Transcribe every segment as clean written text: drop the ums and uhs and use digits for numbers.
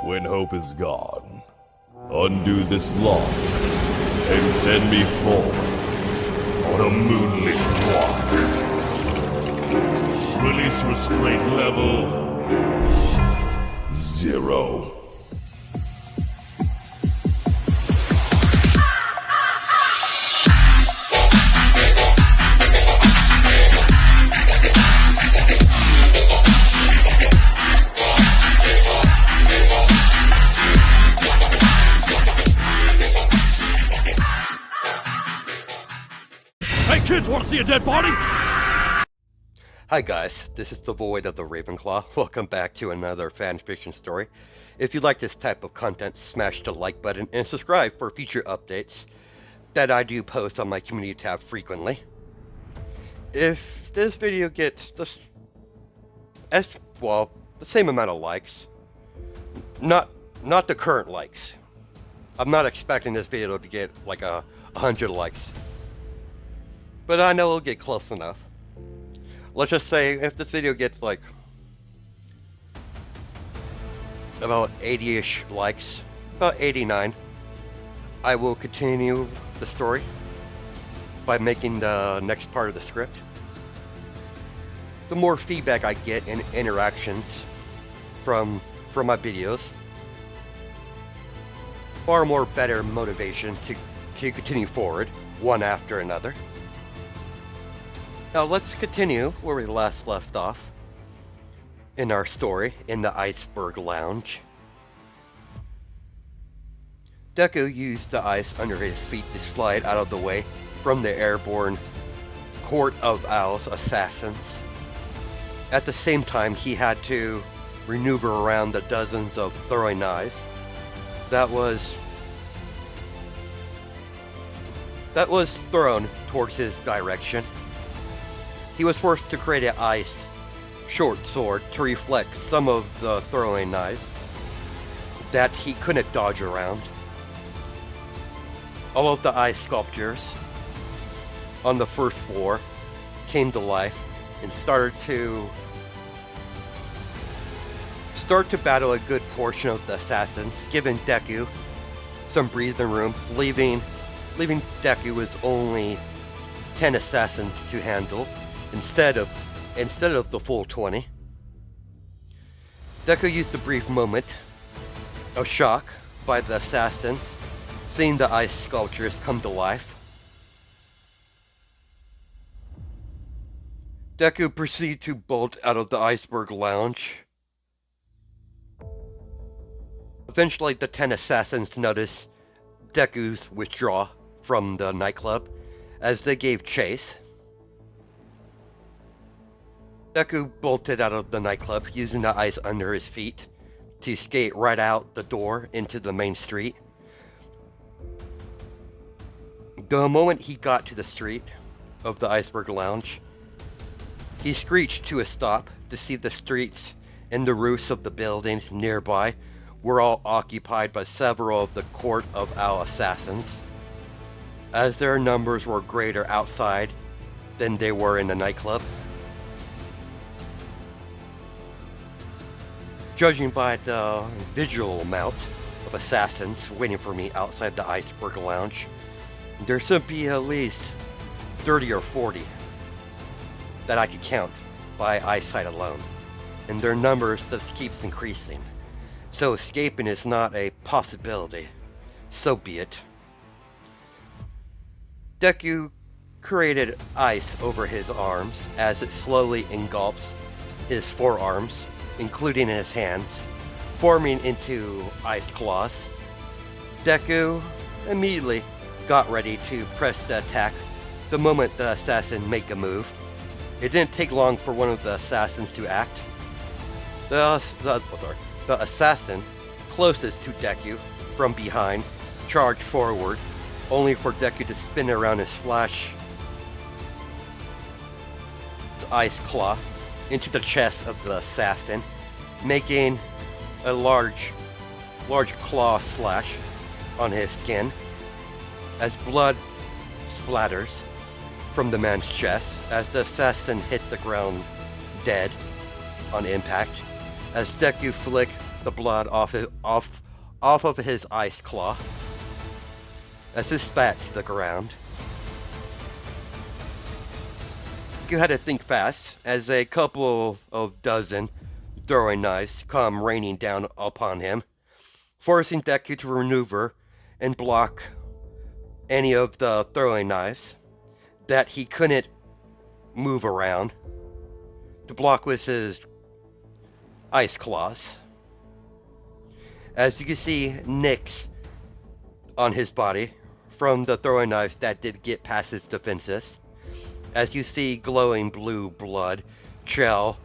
When hope is gone, undo this lock and send me forth on a moonlit walk. Release restraint level 0. Hey kids, wanna see a dead body? Hi guys, this is the Void of the Ravenclaw. Welcome back to another fan fiction story. If you like this type of content, smash the like button and subscribe for future updates that I do post on my community tab frequently. If this video gets the same amount of likes, not the current likes. I'm not expecting this video to get like 100 likes. But I know it'll get close enough. Let's just say if this video gets like about 80-ish likes, about 89, I will continue the story by making the next part of the script. The more feedback I get and interactions from my videos, far more better motivation to continue forward, one after another. Now let's continue where we last left off in our story in the Iceberg Lounge. Deku used the ice under his feet to slide out of the way from the airborne Court of Owls assassins. At the same time, he had to maneuver around the dozens of throwing knives that was thrown towards his direction. He was forced to create an ice short sword to reflect some of the throwing knives that he couldn't dodge around. All of the ice sculptures on the first floor came to life and started to battle a good portion of the assassins, giving Deku some breathing room, leaving Deku with only 10 assassins to handle instead of the full 20. Deku used a brief moment of shock by the assassins, seeing the ice sculptures come to life. Deku proceeded to bolt out of the Iceberg Lounge. Eventually, the 10 assassins noticed Deku's withdrawal from the nightclub as they gave chase. Deku bolted out of the nightclub using the ice under his feet to skate right out the door into the main street. The moment he got to the street of the Iceberg Lounge, he screeched to a stop to see the streets and the roofs of the buildings nearby were all occupied by several of the Court of Owl assassins, as their numbers were greater outside than they were in the nightclub. Judging by the visual amount of assassins waiting for me outside the Iceberg Lounge, there should be at least 30 or 40 that I could count by eyesight alone, and their numbers just keeps increasing. So escaping is not a possibility. So be it. Deku created ice over his arms as it slowly engulfs his forearms, including his hands, forming into ice claws. Deku immediately got ready to press the attack the moment the assassin made a move. It didn't take long for one of the assassins to act. The assassin closest to Deku from behind charged forward, only for Deku to spin around his flash ice claw into the chest of the assassin, making a large claw slash on his skin as blood splatters from the man's chest as the assassin hit the ground dead on impact, as Deku the blood off of his ice claw as he spat to the ground. You had to think fast as a couple of dozen throwing knives come raining down upon him, forcing Deku to maneuver and block any of the throwing knives that he couldn't move around to block with his ice claws. As you can see, nicks on his body from the throwing knives that did get past his defenses. As you see glowing blue blood trail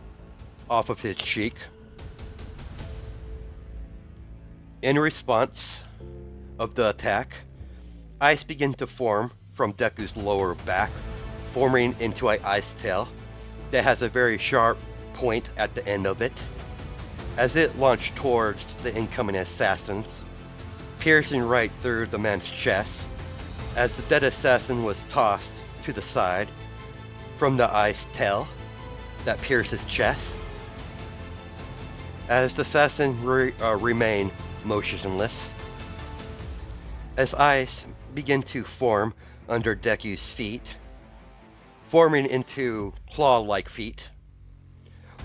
off of his cheek. In response of the attack, ice began to form from Deku's lower back, forming into an ice tail that has a very sharp point at the end of it, as it launched towards the incoming assassins, piercing right through the man's chest, as the dead assassin was tossed to the side from the ice tail that pierced his chest, as the assassin remained motionless, as ice began to form under Deku's feet, forming into claw-like feet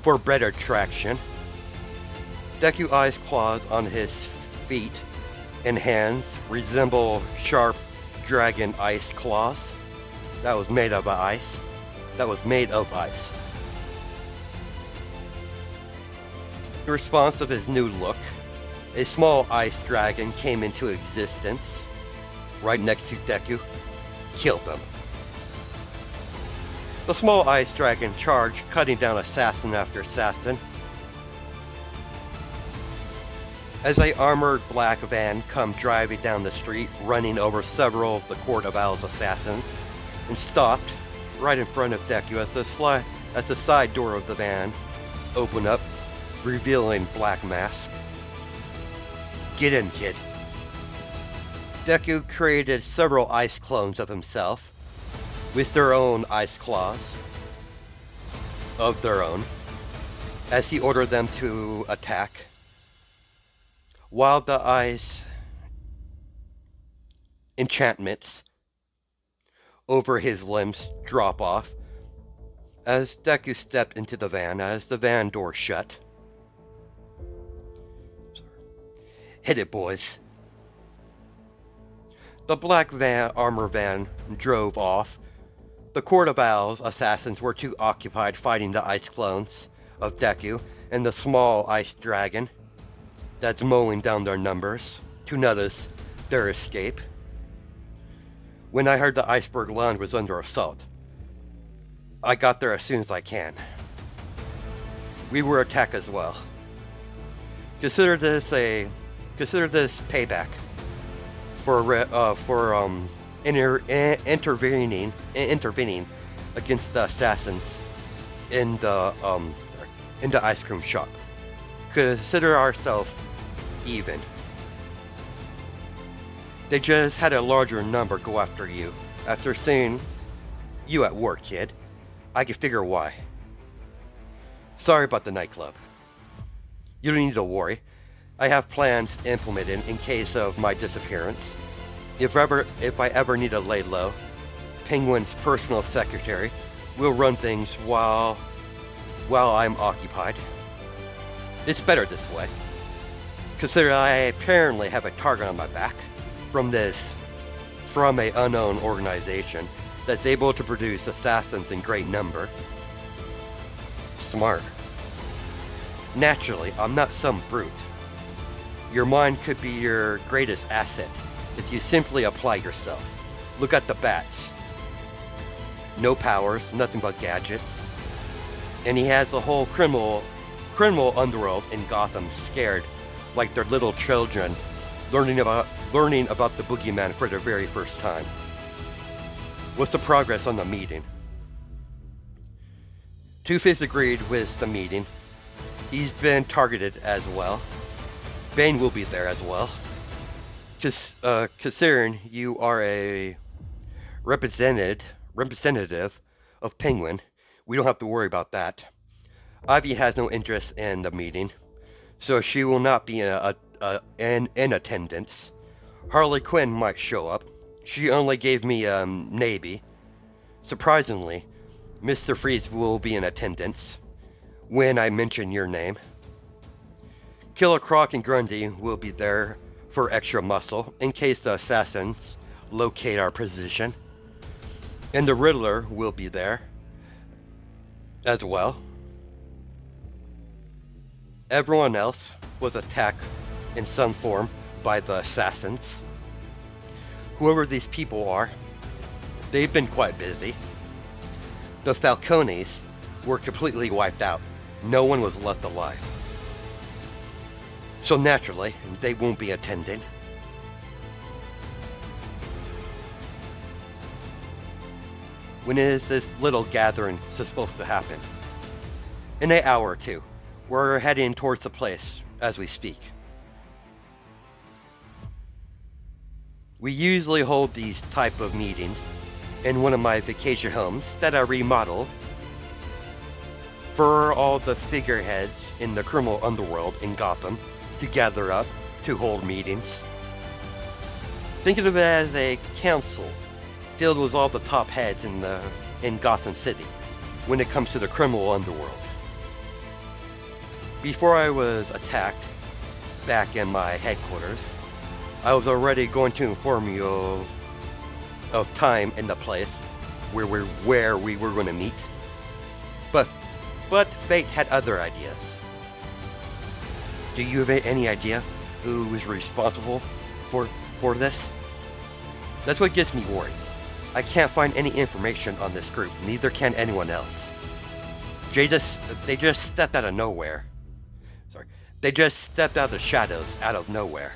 for better traction. Deku Eye's claws on his feet and hands resemble sharp dragon ice claws that was made of ice. In response of his new look, a small ice dragon came into existence right next to Deku, killed him. The small ice dragon charged, cutting down assassin after assassin. As a armored black van come driving down the street, running over several of the Court of Owl's assassins, and stopped right in front of Deku as the side door of the van opened up, revealing Black Mask. Get in, kid. Deku created several ice clones of himself with their own ice claws of their own as he ordered them to attack, while the ice enchantments over his limbs drop off as Deku stepped into the van as the van door shut. Hit it, boys. The black armor van drove off. The Court of Owls assassins were too occupied fighting the ice clones of Deku and the small ice dragon that's mowing down their numbers to notice their escape. When I heard the iceberg land was under assault, I got there as soon as I can. We were attacked as well. Consider this payback for intervening against the assassins in the ice cream shop. Consider ourselves even. They just had a larger number go after you. After seeing you at work, kid, I can figure why. Sorry about the nightclub. You don't need to worry. I have plans implemented in case of my disappearance. If I ever need to lay low, Penguin's personal secretary will run things while I'm occupied. It's better this way. Consider I apparently have a target on my back from a unknown organization that's able to produce assassins in great number. Smart. Naturally, I'm not some brute. Your mind could be your greatest asset if you simply apply yourself. Look at the bats. No powers, nothing but gadgets. And he has the whole criminal underworld in Gotham scared like they're little children learning about the boogeyman for their very first time. What's the progress on the meeting? Two-Face agreed with the meeting. He's been targeted as well. Bane will be there as well. Considering you are a representative of Penguin, we don't have to worry about that. Ivy has no interest in the meeting, so she will not be in attendance. Harley Quinn might show up. She only gave me maybe. Surprisingly, Mr. Freeze will be in attendance when I mention your name. Killer Croc and Grundy will be there for extra muscle in case the assassins locate our position. And the Riddler will be there as well. Everyone else was attacked in some form by the assassins. Whoever these people are, they've been quite busy. The Falcones were completely wiped out. No one was left alive. So naturally, they won't be attending. When is this little gathering supposed to happen? In an hour or two. We're heading towards the place as we speak. We usually hold these type of meetings in one of my vacation homes that I remodeled for all the figureheads in the criminal underworld in Gotham to gather up to hold meetings. Think of it as a council filled with all the top heads in Gotham City when it comes to the criminal underworld. Before I was attacked back in my headquarters, I was already going to inform you of time and the place where we were going to meet. But fate had other ideas. Do you have any idea who is responsible for this? That's what gets me worried. I can't find any information on this group, neither can anyone else. They just stepped out of nowhere. They just stepped out of the shadows out of nowhere.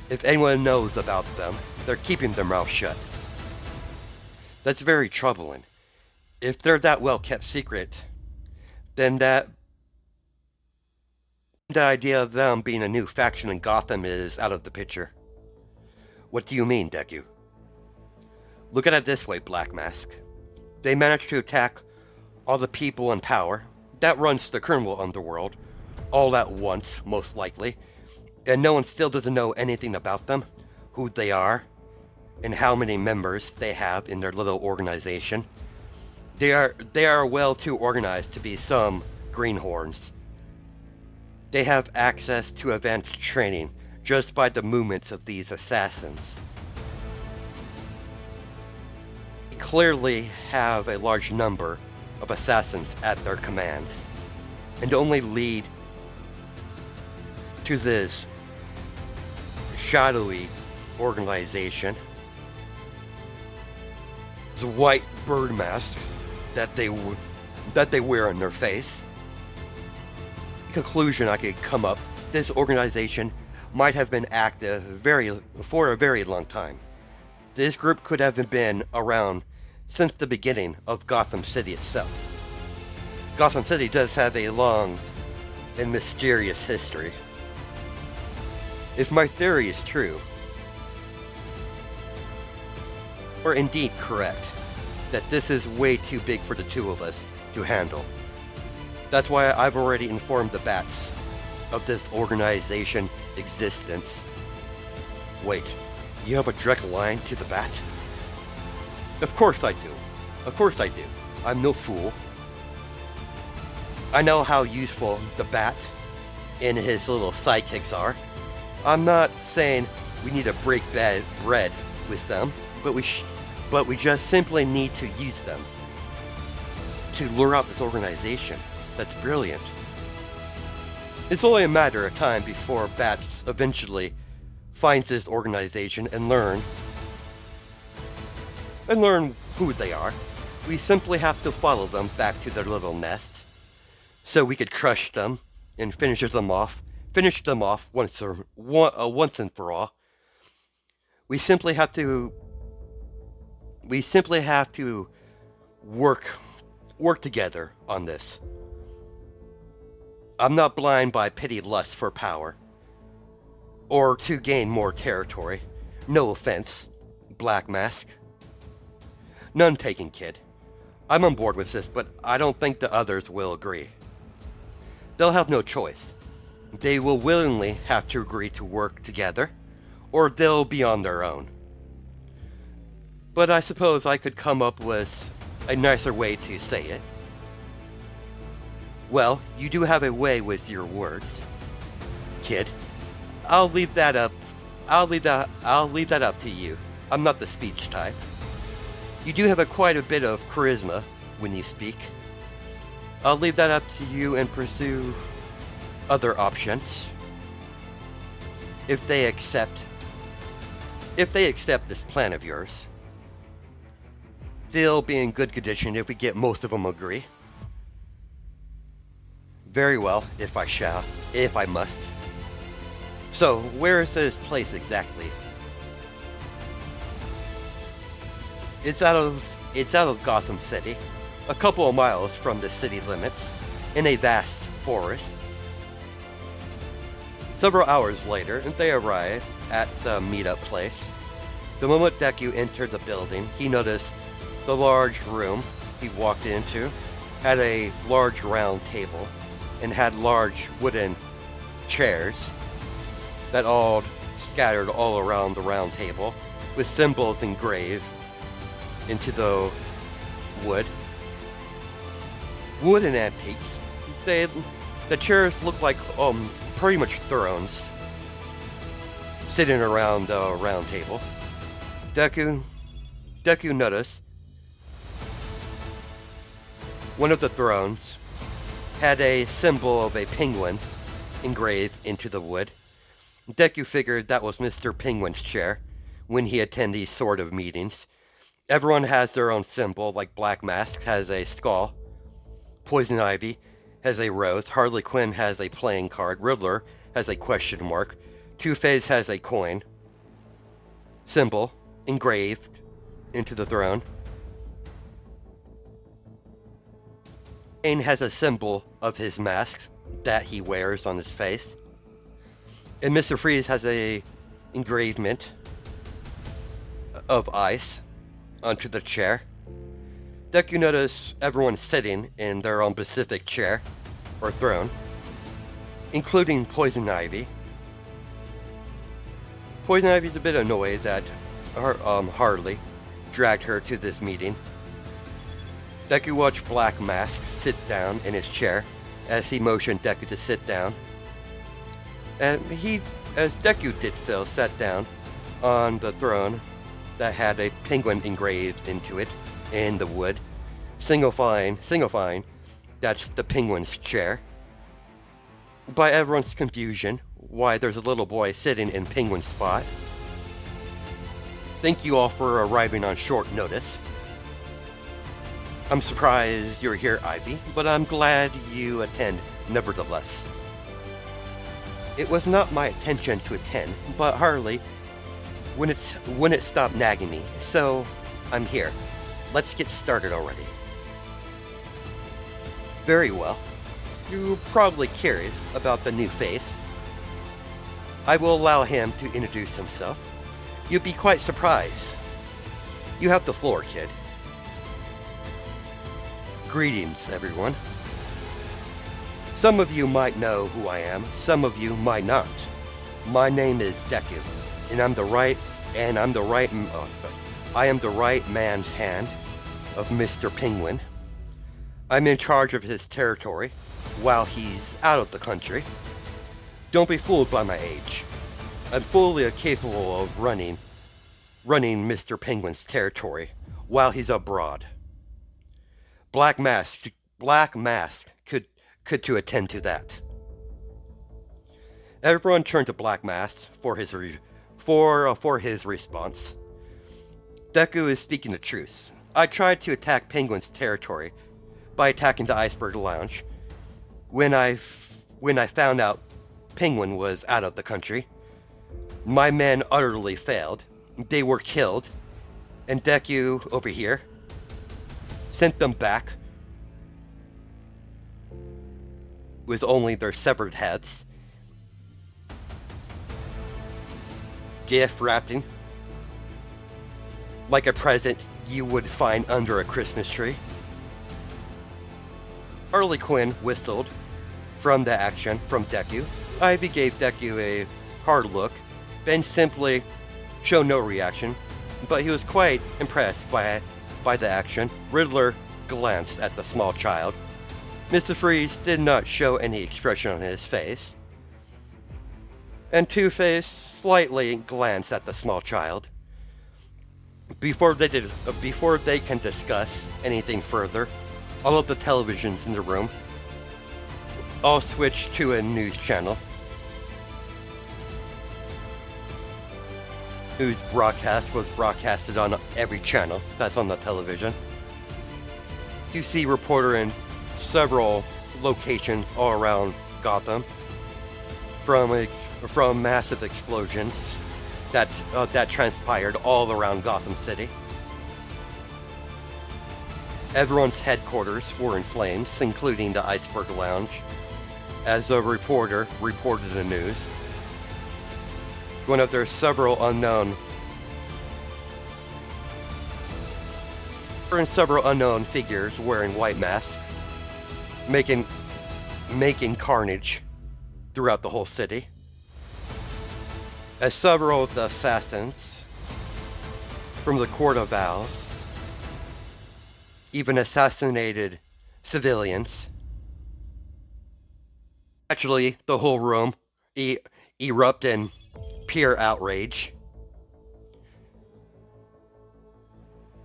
If anyone knows about them, they're keeping their mouth shut. That's very troubling. If they're that well kept secret, then the idea of them being a new faction in Gotham is out of the picture. What do you mean, Deku? Look at it this way, Black Mask. They managed to attack all the people in power that runs the criminal underworld all at once, most likely, and no one still doesn't know anything about them, who they are, and how many members they have in their little organization. They are well too organized to be some greenhorns. They have access to advanced training just by the movements of these assassins. They clearly have a large number of assassins at their command, and only lead to this shadowy organization. It's a white bird mask that they wear on their face. The conclusion I could come up, this organization might have been active for a very long time. This group could have been around since the beginning of Gotham City itself. Gotham City does have a long and mysterious history. If my theory is true, or indeed correct, that this is way too big for the two of us to handle. That's why I've already informed the Bats of this organization existence. Wait, you have a direct line to the Bat? Of course I do. Of course I do. I'm no fool. I know how useful the Bat and his little sidekicks are. I'm not saying we need to break bad bread with them, but we just simply need to use them to lure out this organization. That's brilliant. It's only a matter of time before Bats eventually finds this organization and learn who they are. We simply have to follow them back to their little nest, so we could crush them and finish them off once and for all. We simply have to work together on this. I'm not blind by petty lust for power or to gain more territory. No offense, Black Mask. None taken, kid. I'm on board with this, but I don't think the others will agree. They'll have no choice. They will willingly have to agree to work together, or they'll be on their own. But I suppose I could come up with a nicer way to say it. Well, you do have a way with your words, kid. I'll leave that up to you. I'm not the speech type. You do have quite a bit of charisma when you speak. I'll leave that up to you and pursue other options. If they accept this plan of yours, they'll be in good condition if we get most of them agree. Very well, if I must. So, where is this place exactly? It's out of Gotham City, a couple of miles from the city limits, in a vast forest. Several hours later, they arrive at the meetup place. The moment Deku entered the building, he noticed the large room he walked into had a large round table and had large wooden chairs that all scattered all around the round table with symbols engraved into the wood. Wooden antiques. The chairs look like pretty much thrones sitting around the round table. Deku noticed one of the thrones had a symbol of a penguin engraved into the wood. Deku figured that was Mr. Penguin's chair when he attended these sort of meetings. Everyone has their own symbol, like Black Mask has a skull, Poison Ivy has a rose, Harley Quinn has a playing card, Riddler has a question mark, Two-Face has a coin symbol engraved into the throne. Bane has a symbol of his mask that he wears on his face. And Mr. Freeze has a engravement of ice onto the chair. Deku noticed everyone sitting in their own specific chair or throne, including Poison Ivy. Poison Ivy's a bit annoyed that Harley dragged her to this meeting. Deku watched Black Mask sit down in his chair as he motioned Deku to sit down. And he, as Deku did so, sat down on the throne that had a penguin engraved into it in the wood, signifying that's the penguin's chair. By everyone's confusion, why there's a little boy sitting in Penguin's spot. Thank you all for arriving on short notice. I'm surprised you're here, Ivy, but I'm glad you attend nevertheless. It was not my intention to attend, but Harley when it stopped nagging me, so I'm here. Let's get started already. Very well. You're probably curious about the new face. I will allow him to introduce himself. You'll be quite surprised. You have the floor, kid. Greetings, everyone. Some of you might know who I am, some of you might not. My name is Deku, and I am the right man's hand of Mr. Penguin. I'm in charge of his territory while he's out of the country. Don't be fooled by my age. I'm fully capable of running Mr. Penguin's territory while he's abroad. Black Mask could to attend to that. Everyone turned to Black Mask for his response. Deku is speaking the truth. I tried to attack Penguin's territory by attacking the Iceberg Lounge. When I found out Penguin was out of the country, my men utterly failed. They were killed, and Deku over here sent them back with only their severed heads, gift wrapping like a present you would find under a Christmas tree. Harley Quinn whistled from the action from Deku Ivy gave Deku a hard look. Ben simply showed no reaction, but he was quite impressed by the action. Riddler glanced at the small child. Mr. Freeze did not show any expression on his face. And Two-Face slightly glanced at the small child. Before they can discuss anything further, all of the televisions in the room all switched to a news channel. News broadcast was broadcasted on every channel that's on the television. You see reporter in several locations all around Gotham, from massive explosions that transpired all around Gotham City. Everyone's headquarters were in flames, including the Iceberg Lounge, as a reporter reported the news. One of their several unknown figures wearing white masks, making carnage throughout the whole city. As several of the assassins from the Court of Owls even assassinated civilians. Actually, the whole room erupted in pure outrage.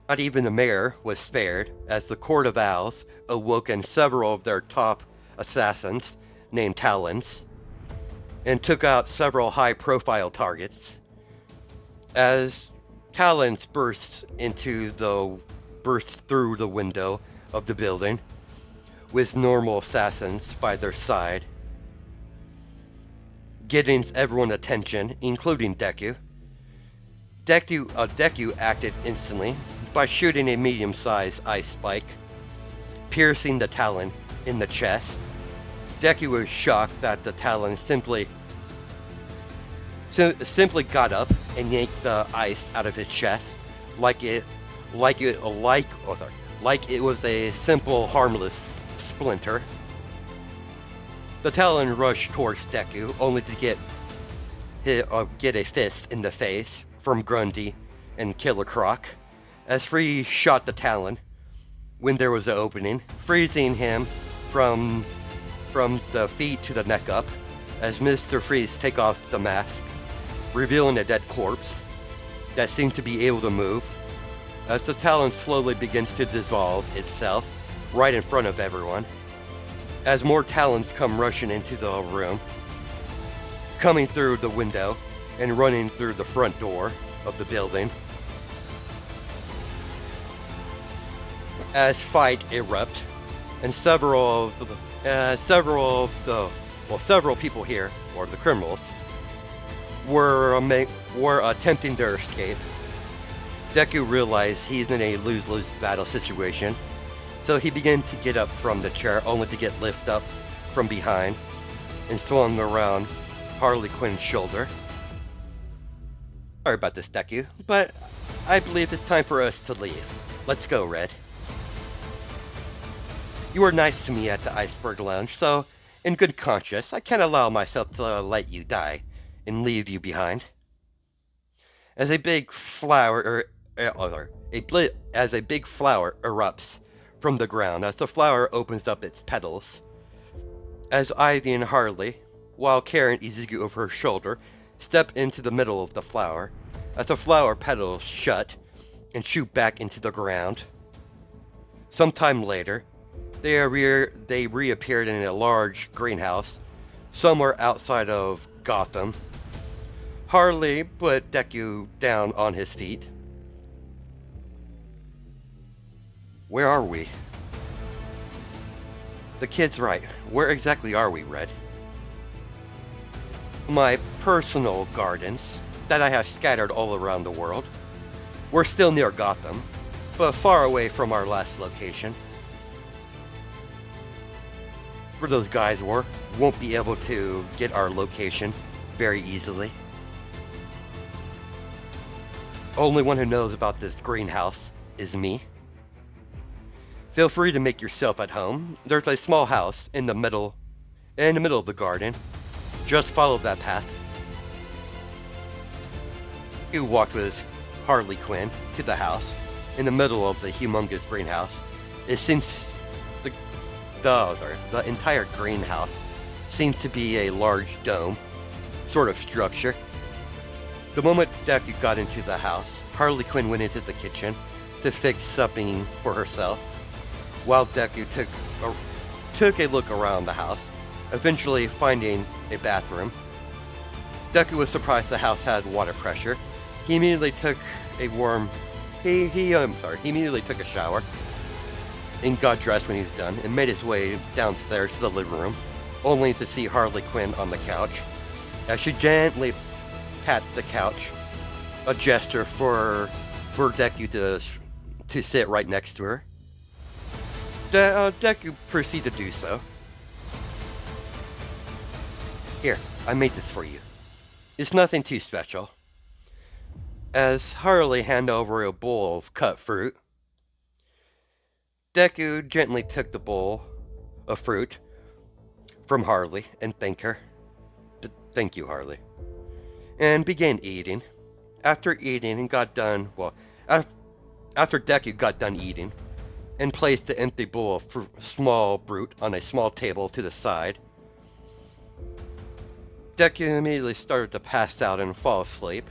Not even the mayor was spared, as the Court of Owls awoken several of their top assassins, named Talons, and took out several high-profile targets. As Talons burst through the window of the building, with normal assassins by their side, getting everyone's attention, including Deku. Deku acted instantly by shooting a medium-sized ice spike, piercing the Talon in the chest. Deku was shocked that the Talon simply got up and yanked the ice out of his chest, like it was a simple, harmless splinter. The Talon rushed towards Deku, only to get a fist in the face from Grundy and Killer Croc, as Freeze shot the Talon when there was an opening, freezing him from the feet to the neck up, as Mr. Freeze take off the mask, revealing a dead corpse that seemed to be able to move, as the Talon slowly begins to dissolve itself right in front of everyone, as more Talons come rushing into the room, coming through the window and running through the front door of the building. As fight erupt, and several people here, or the criminals, were attempting their escape. Deku realized he's in a lose-lose battle situation, so he began to get up from the chair, only to get lifted up from behind and swung around Harley Quinn's shoulder. Sorry about this, Deku, but I believe it's time for us to leave. Let's go, Red. You were nice to me at the Iceberg Lounge, so in good conscience, I can't allow myself to let you die and leave you behind. As a big flower erupts from the ground, as the flower opens up its petals, as Ivy and Harley, while carrying Izuku over her shoulder, step into the middle of the flower, as the flower petals shut and shoot back into the ground. Sometime later, they reappeared in a large greenhouse somewhere outside of Gotham. Harley put Deku down on his feet. Where are we? The kid's right. Where exactly are we, Red? My personal gardens that I have scattered all around the world. We're still near Gotham, but far away from our last location. Where those guys won't be able to get our location very easily. Only one who knows about this greenhouse is me. Feel free to make yourself at home. There's a small house in the middle of the garden, Just follow that path. Deku walked with Harley Quinn to the house in the middle of the humongous greenhouse. It seems the entire greenhouse seems to be a large dome sort of structure. The moment Deku got into the house, Harley Quinn went into the kitchen to fix something for herself, while Deku took a look around the house, eventually finding a bathroom. Deku was surprised the house had water pressure. He immediately took a immediately took a shower and got dressed when he was done and made his way downstairs to the living room, only to see Harley Quinn on the couch. As she gently pat the couch, a gesture for Deku to sit right next to her. Deku proceeded to do so. Here, I made this for you. It's nothing too special. As Harley handed over a bowl of cut fruit, Deku gently took the bowl of fruit from Harley and thanked her. Thank you, Harley. And began eating. After eating and got done, after Deku got done eating and placed the empty bowl of small fruit on a small table to the side, Deku immediately started to pass out and fall asleep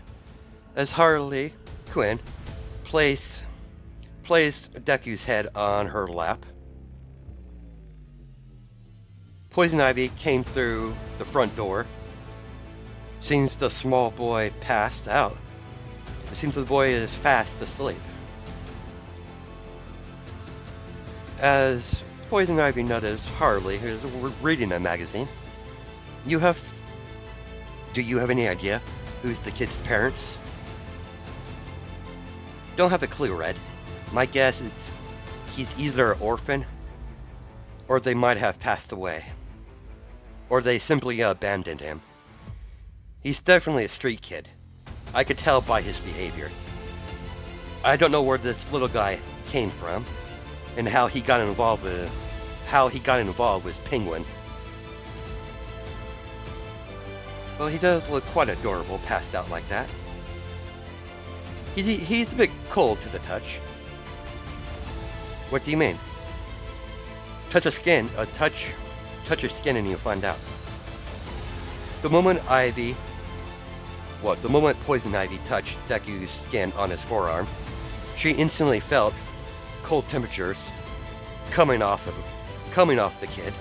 as Harley Quinn placed Deku's head on her lap. Poison Ivy came through the front door. Seems the small boy passed out. It seems the boy is fast asleep. As Poison Ivy noticed Harley, who is reading a magazine, do you have any idea who's the kid's parents? Don't have a clue, Red. My guess is he's either an orphan, or they might have passed away, or they simply abandoned him. He's definitely a street kid. I could tell by his behavior. I don't know where this little guy came from, and how he got involved with Penguin. Well, he does look quite adorable, passed out like that. He's a bit cold to the touch. What do you mean? Touch his skin and you'll find out. The moment Poison Ivy touched Deku's skin on his forearm, she instantly felt cold temperatures coming off the kid.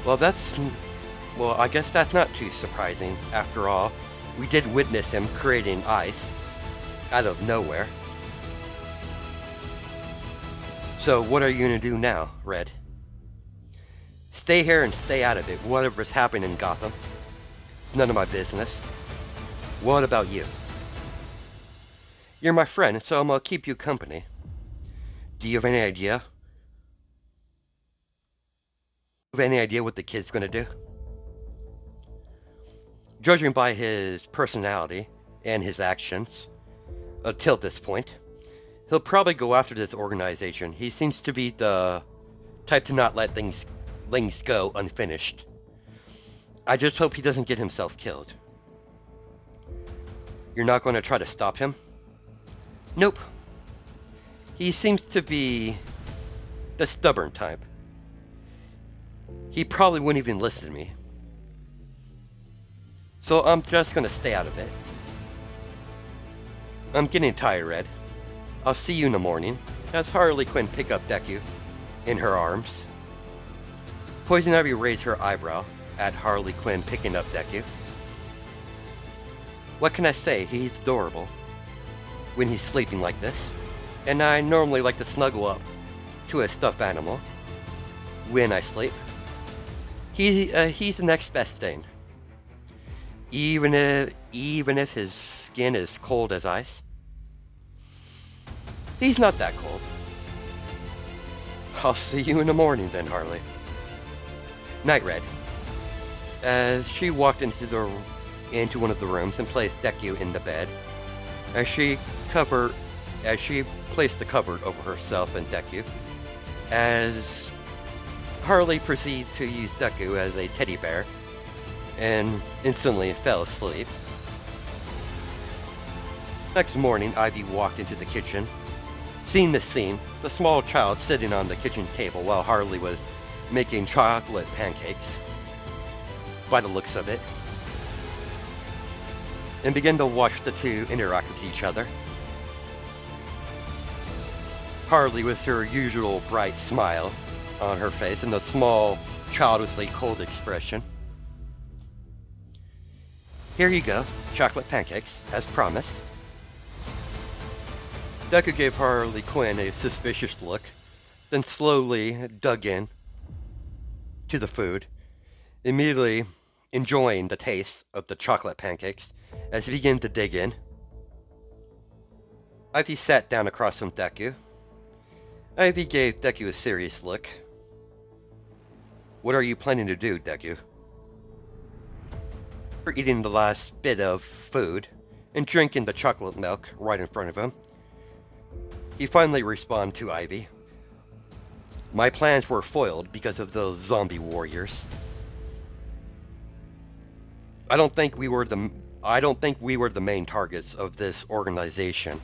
Well, I guess that's not too surprising. After all, we did witness him creating ice out of nowhere. So what are you gonna do now, Red? Stay here and stay out of it. Whatever's happening in Gotham, none of my business. What about you? You're my friend, so I'm gonna keep you company. Do you have any idea? What the kid's gonna do? Judging by his personality and his actions, until this point, he'll probably go after this organization. He seems to be the type to not let things go unfinished. I just hope he doesn't get himself killed. You're not going to try to stop him? Nope. He seems to be the stubborn type. He probably wouldn't even listen to me. So I'm just going to stay out of it. I'm getting tired, Red. I'll see you in the morning. As Harley Quinn picked up Deku in her arms. Poison Ivy raised her eyebrow at Harley Quinn picking up Deku. What can I say? He's adorable when he's sleeping like this. And I normally like to snuggle up to a stuffed animal when I sleep. He's the next best thing. Even if his skin is cold as ice. He's not that cold. I'll see you in the morning then, Harley. Night, Red. As she walked into one of the rooms and placed Deku in the bed, as she placed the cupboard over herself and Deku, as Harley proceeded to use Deku as a teddy bear and instantly fell asleep. Next morning, Ivy walked into the kitchen. Seeing this scene, the small child sitting on the kitchen table while Harley was making chocolate pancakes, by the looks of it, and began to watch the two interact with each other. Harley with her usual bright smile on her face and the small, childishly cold expression. Here you go, chocolate pancakes, as promised. Deku gave Harley Quinn a suspicious look, then slowly dug in to the food, immediately enjoying the taste of the chocolate pancakes as he began to dig in. Ivy sat down across from Deku. Ivy gave Deku a serious look. What are you planning to do, Deku? After eating the last bit of food and drinking the chocolate milk right in front of him, he finally responded to Ivy. My plans were foiled because of those zombie warriors. I don't think we were the main targets of this organization.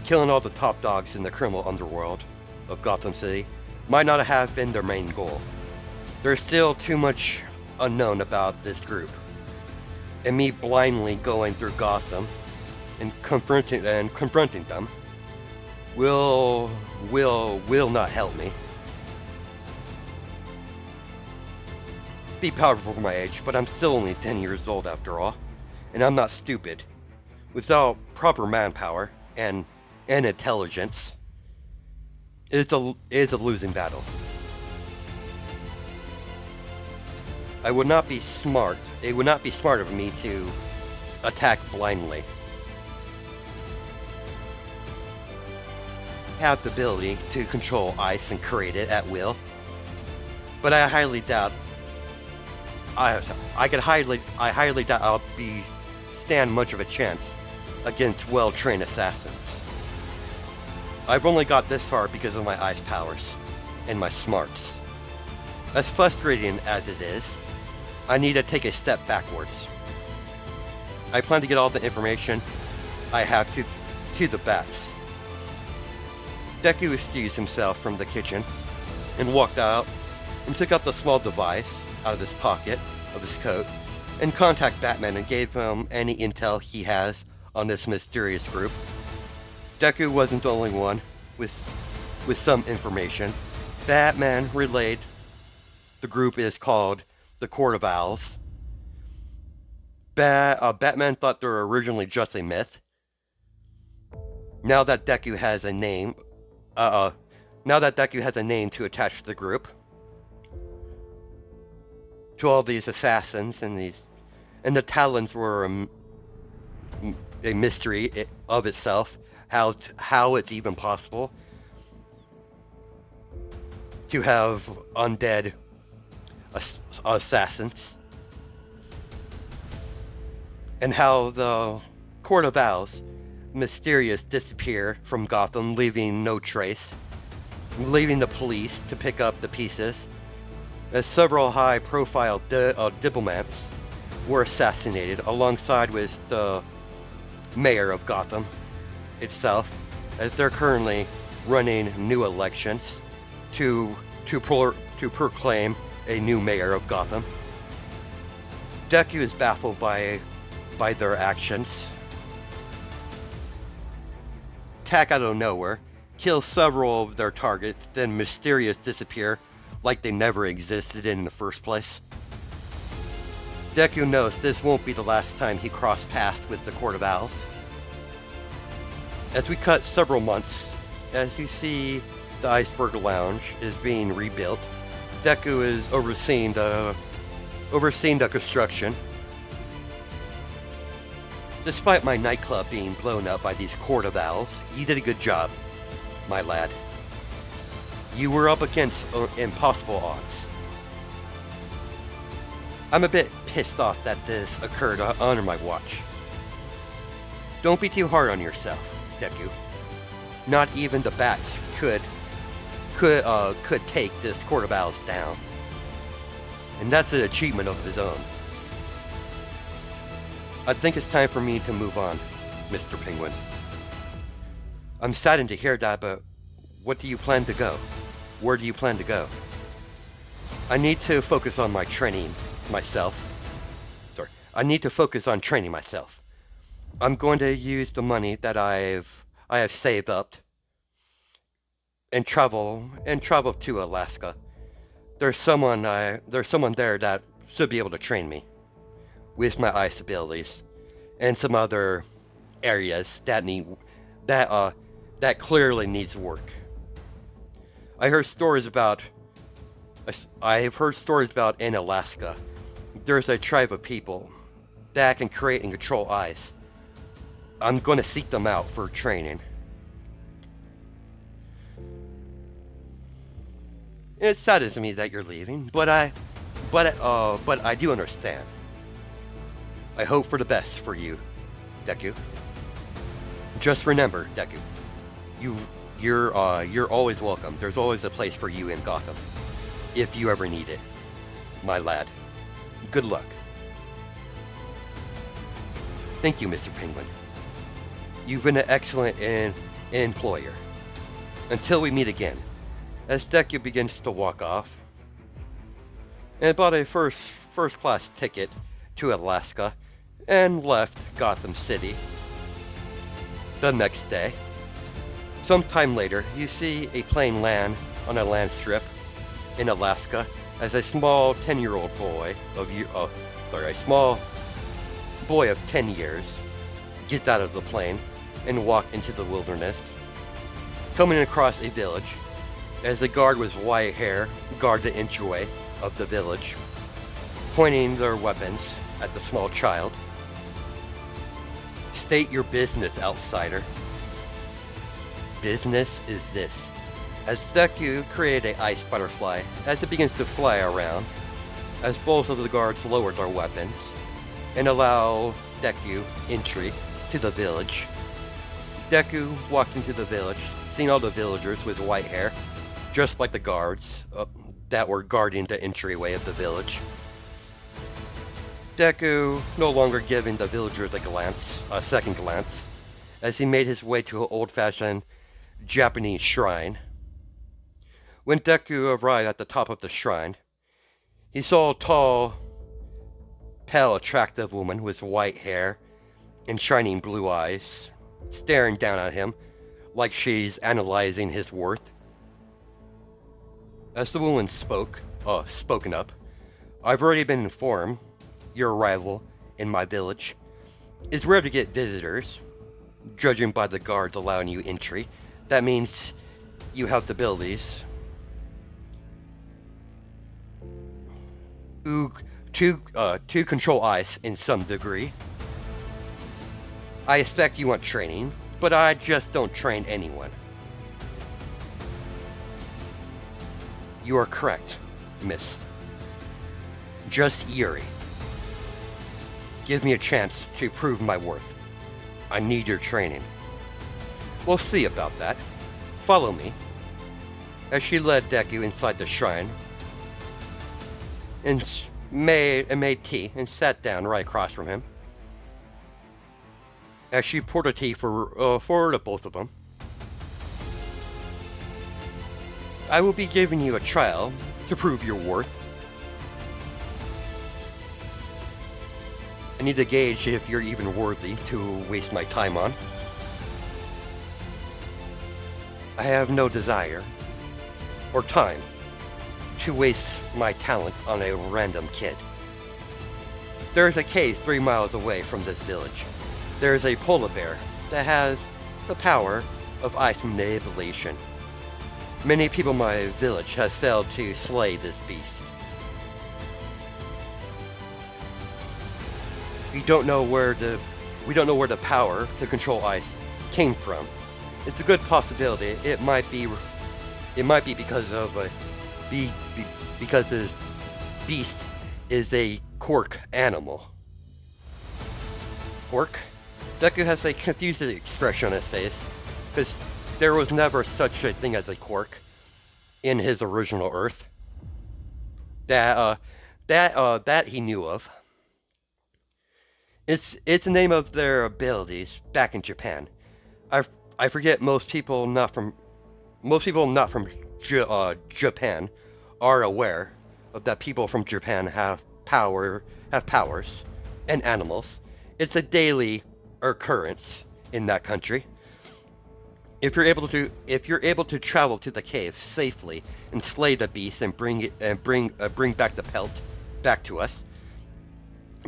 Killing all the top dogs in the criminal underworld of Gotham City might not have been their main goal. There's still too much unknown about this group, and me blindly going through Gotham and confronting them will not help me. Be powerful for my age, but I'm still only 10 years old after all, and I'm not stupid. Without proper manpower and intelligence, it is a losing battle. It would not be smart of me to attack blindly. I have the ability to control ice and create it at will, but I highly doubt I highly doubt I'll stand much of a chance against well-trained assassins. I've only got this far because of my ice powers and my smarts. As frustrating as it is, I need to take a step backwards. I plan to get all the information I have to the bats. Deku excused himself from the kitchen and walked out and took out the small device out of his pocket of his coat and contacted Batman and gave him any intel he has on this mysterious group. Deku wasn't the only one with some information. Batman relayed the group is called the Court of Owls. Batman thought they were originally just a myth. Now that Deku has a name to attach to the group, to all these assassins and the Talons were a mystery of itself. How it's even possible to have undead assassins, and how the Court of Owls mysterious disappear from Gotham, leaving no trace, leaving the police to pick up the pieces, as several high-profile diplomats were assassinated alongside with the mayor of Gotham itself, as they're currently running new elections to proclaim a new mayor of Gotham. Deku is baffled by their actions. Attack out of nowhere, kill several of their targets, then mysteriously disappear like they never existed in the first place. Deku knows this won't be the last time he crossed paths with the Court of Owls. As we cut several months, as you see the Iceberg Lounge is being rebuilt, Deku is overseeing the construction. Despite my nightclub being blown up by these Court of Owls, you did a good job, my lad. You were up against impossible odds. I'm a bit pissed off that this occurred under my watch. Don't be too hard on yourself, Deku. Not even the bats could take this Court of Owls down. and that's an achievement of his own. I think it's time for me to move on, Mr. Penguin. I'm saddened to hear that, but what do you plan to go? Where do you plan to go? I need to focus on my training myself. I need to focus on training myself. I'm going to use the money that I have saved up and travel to Alaska. There's someone there that should be able to train me with my ice abilities and some other areas that clearly needs work. I've heard stories about in Alaska. There's a tribe of people that can create and control ice. I'm going to seek them out for training. It saddens me that you're leaving, but I do understand. I hope for the best for you, Deku. Just remember, Deku, you're always welcome. There's always a place for you in Gotham, if you ever need it, my lad. Good luck. Thank you, Mr. Penguin. You've been an excellent employer. Until we meet again. As Deku begins to walk off, and bought a first class ticket to Alaska, and left Gotham City. The next day, sometime later, you see a plane land on a land strip in Alaska as a small 10-year-old boy a small boy of 10 years gets out of the plane and walks into the wilderness, coming across a village as a guard with white hair guard the entryway of the village, pointing their weapons at the small child. State your business, outsider. Business is this. As Deku created an ice butterfly as it begins to fly around, as both of the guards lower their weapons and allow Deku entry to the village. Deku walked into the village, seeing all the villagers with white hair, just like the guards that were guarding the entryway of the village. Deku no longer giving the villagers a second glance, as he made his way to an old-fashioned Japanese shrine. When Deku arrived at the top of the shrine, he saw a tall, pale, attractive woman with white hair and shining blue eyes, staring down at him like she's analyzing his worth. As the woman spoken up, I've already been informed your arrival in my village is rare to get visitors. Judging by the guards allowing you entry, that means you have the abilities to control ice in some degree. I expect you want training, but I just don't train anyone. You are correct, miss. Just Yuri. Give me a chance to prove my worth. I need your training. We'll see about that. Follow me. As she led Deku inside the shrine, and made tea and sat down right across from him. As she poured a tea for the both of them. I will be giving you a trial to prove your worth. I need to gauge if you're even worthy to waste my time on. I have no desire or time to waste my talent on a random kid. There is a cave 3 miles away from this village. There is a polar bear that has the power of ice manipulation. Many people in my village have failed to slay this beast. We don't know where the power to control ice came from. It's a good possibility it might be because this beast is a quirk animal. Quirk? Deku has a confused expression on his face, because there was never such a thing as a quirk in his original Earth. That that he knew of. It's the name of their abilities back in Japan. I I forget most people not from Japan are aware of that people from Japan have powers and animals. It's a daily occurrence in that country. If you're able to travel to the cave safely and slay the beast and bring back the pelt back to us,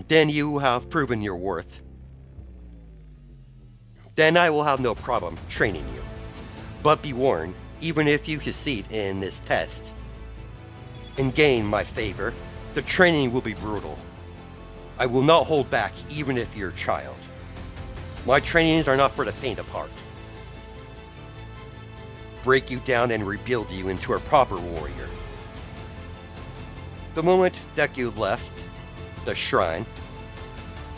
then you have proven your worth. Then I will have no problem training you. But be warned, even if you succeed in this test and gain my favor, the training will be brutal. I will not hold back even if you're a child. My trainings are not for the faint of heart. Break you down and rebuild you into a proper warrior. The moment Deku left the shrine,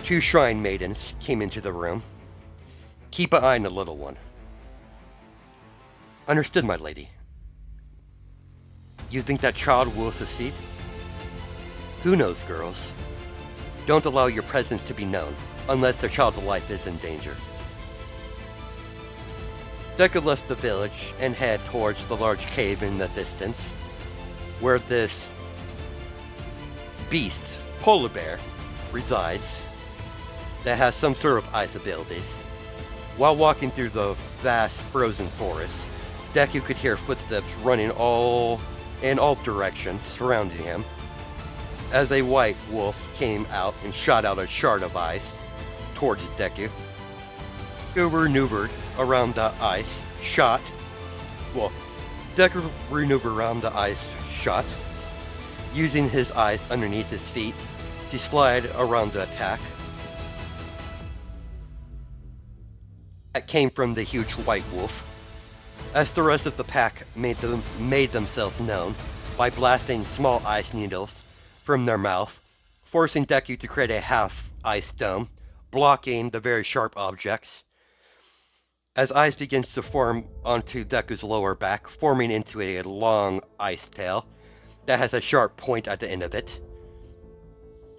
two shrine maidens came into the room. Keep an eye on the little one. Understood, my lady. You think that child will succeed? Who knows, girls? Don't allow your presence to be known, unless the child's life is in danger. Deku left the village and head towards the large cave in the distance, where this beast, polar bear, resides, that has some sort of ice abilities. While walking through the vast frozen forest, Deku could hear footsteps running in all directions surrounding him, as a white wolf came out and shot out a shard of ice towards Deku. Deku maneuvered around the ice shot. Deku maneuvered around the ice shot, using his ice underneath his feet to slide around the attack. That came from the huge white wolf, as the rest of the pack made themselves known by blasting small ice needles from their mouth, forcing Deku to create a half ice dome, blocking the very sharp objects. As ice begins to form onto Deku's lower back, forming into a long ice tail that has a sharp point at the end of it.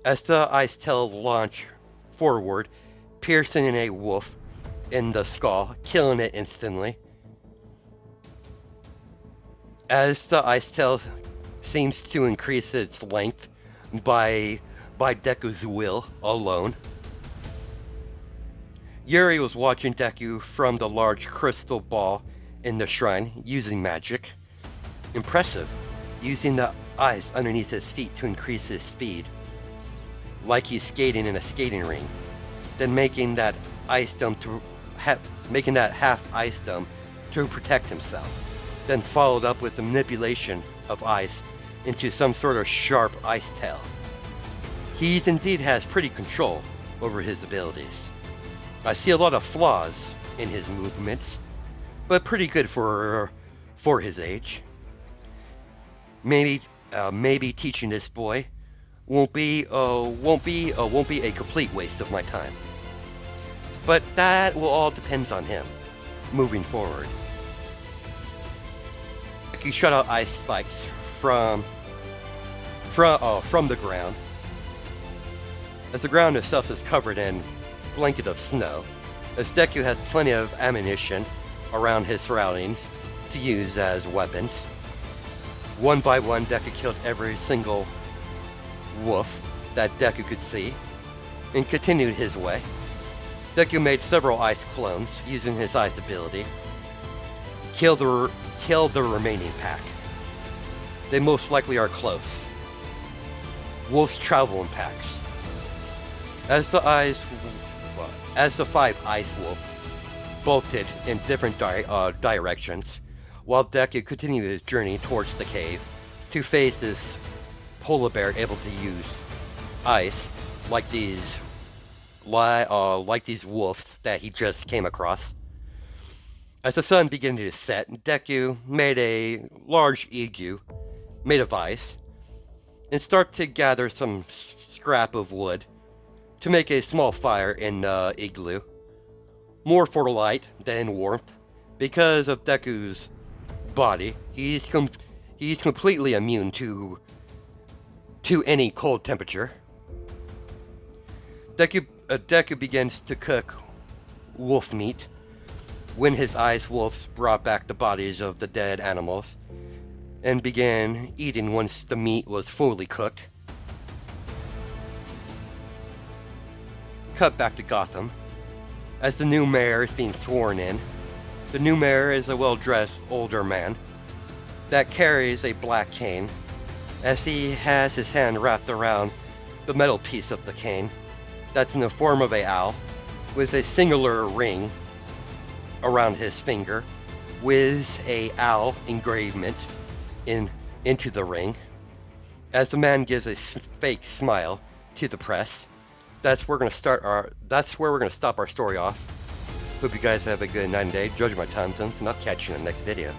As the ice tail launched forward, piercing a wolf in the skull, killing it instantly. As the ice tail seems to increase its length by Deku's will alone. Yuri was watching Deku from the large crystal ball in the shrine using magic. Impressive, using the ice underneath his feet to increase his speed, like he's skating in a skating ring, then making that half ice dome to protect himself, then followed up with the manipulation of ice into some sort of sharp ice tail. He indeed has pretty control over his abilities. I see a lot of flaws in his movements, but pretty good for his age. Maybe teaching this boy won't be a complete waste of my time. But that will all depend on him moving forward. He shot out ice spikes from the ground, as the ground itself is covered in blanket of snow, as Deku has plenty of ammunition around his surroundings to use as weapons. One by one, Deku killed every single wolf that Deku could see, and continued his way. Deku made several ice clones using his ice ability. Kill the remaining pack. They most likely are close. Wolves travel in packs. As the 5 ice wolves bolted in different directions, while Deku continued his journey towards the cave to face this polar bear able to use ice like these wolves that he just came across. As the sun began to set, Deku made a large igloo made of ice and started to gather some scrap of wood to make a small fire in the igloo. More for light than warmth. Because of Deku's body, he's completely immune to to any cold temperature. Deku begins to cook wolf meat when his ice wolves brought back the bodies of the dead animals and began eating once the meat was fully cooked. Cut back to Gotham. As the new mayor is being sworn in, the new mayor is a well-dressed older man that carries a black cane as he has his hand wrapped around the metal piece of the cane that's in the form of a owl with a singular ring around his finger with a owl engravement into the ring. As the man gives a fake smile to the press, that's where we're gonna stop our story off. Hope you guys have a good night and day. Judge my time zones, and I'll catch you in the next video.